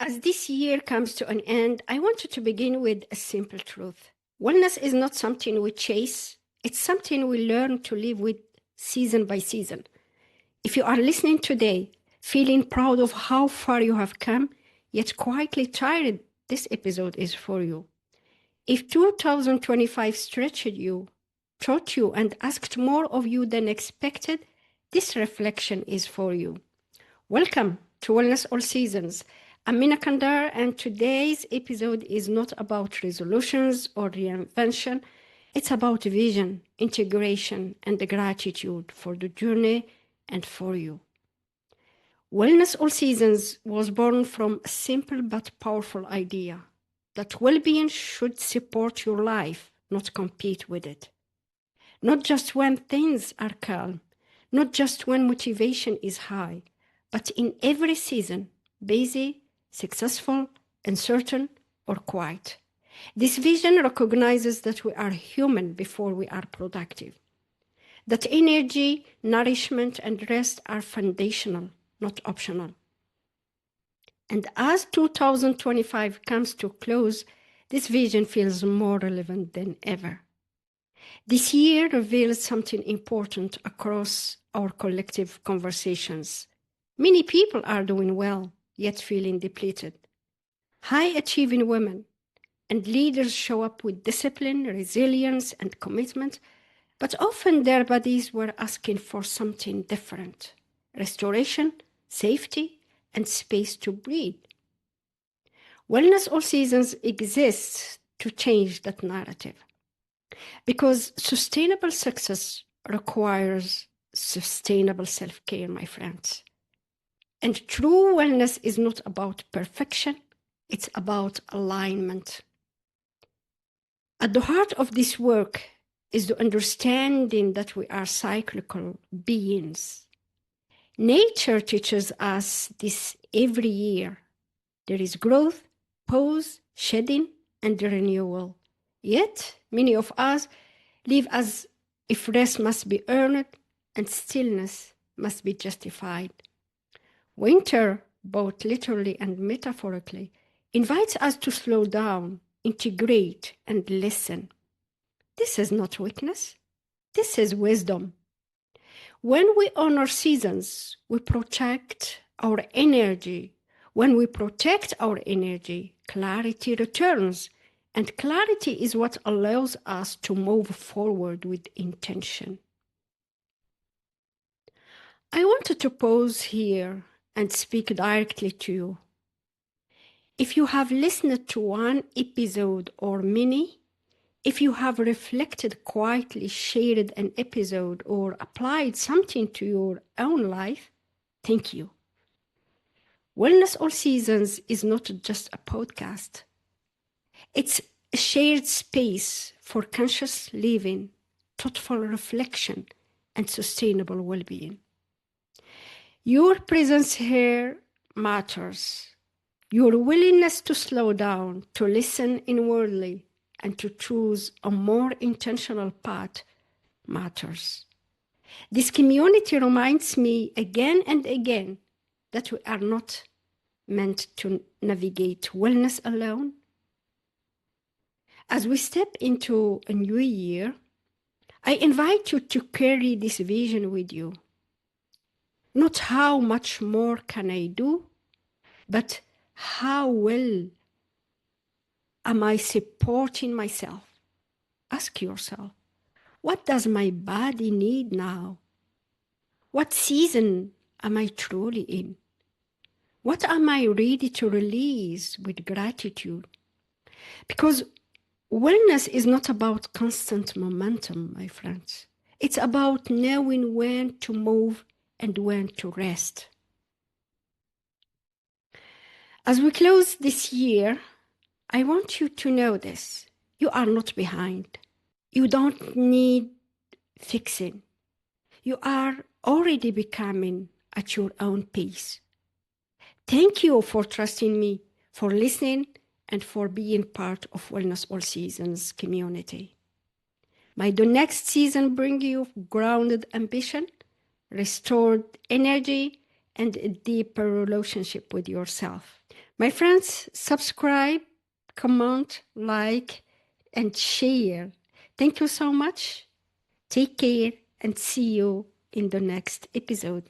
As this year comes to an end, I wanted to begin with a simple truth. Wellness is not something we chase, it's something we learn to live with season by season. If you are listening today, feeling proud of how far you have come, yet quietly tired, this episode is for you. If 2025 stretched you, taught you, and asked more of you than expected, this reflection is for you. Welcome to Wellness All Seasons. I'm Mina Qandar, and today's episode is not about resolutions or reinvention. It's about vision, integration, and the gratitude for the journey and for you. Wellness All Seasons was born from a simple but powerful idea that well-being should support your life, not compete with it. Not just when things are calm, not just when motivation is high, but in every season, busy, successful, uncertain, or quiet. This vision recognizes that we are human before we are productive, that energy, nourishment, and rest are foundational, not optional. And as 2025 comes to close, this vision feels more relevant than ever. This year reveals something important across our collective conversations. Many people are doing well, yet feeling depleted. High-achieving women and leaders show up with discipline, resilience, and commitment, but often their bodies were asking for something different: restoration, safety, and space to breathe. Wellness All Seasons exists to change that narrative, because sustainable success requires sustainable self-care, my friends. And true wellness is not about perfection, it's about alignment. At the heart of this work is the understanding that we are cyclical beings. Nature teaches us this every year. There is growth, pause, shedding, and renewal. Yet, many of us live as if rest must be earned and stillness must be justified. Winter, both literally and metaphorically, invites us to slow down, integrate, and listen. This is not weakness. This is wisdom. When we honor seasons, we protect our energy. When we protect our energy, clarity returns, and clarity is what allows us to move forward with intention. I wanted to pause here and speak directly to you. If you have listened to one episode or many, if you have reflected quietly, shared an episode, or applied something to your own life, thank you. Wellness All Seasons is not just a podcast. It's a shared space for conscious living, thoughtful reflection, and sustainable well-being. Your presence here matters. Your willingness to slow down, to listen inwardly, and to choose a more intentional path matters. This community reminds me again and again that we are not meant to navigate wellness alone. As we step into a new year, I invite you to carry this vision with you. Not how much more can I do, but how well am I supporting myself? Ask yourself, what does my body need now? What season am I truly in? What am I ready to release with gratitude? Because wellness is not about constant momentum, my friends. It's about knowing when to move and when to rest. As we close this year, I want you to know this. You are not behind. You don't need fixing. You are already becoming at your own pace. Thank you for trusting me, for listening, and for being part of Wellness All Seasons community. May the next season bring you grounded ambition, restored energy, and a deeper relationship with yourself. My friends, subscribe, comment, like, and share. Thank you so much. Take care and see you in the next episode.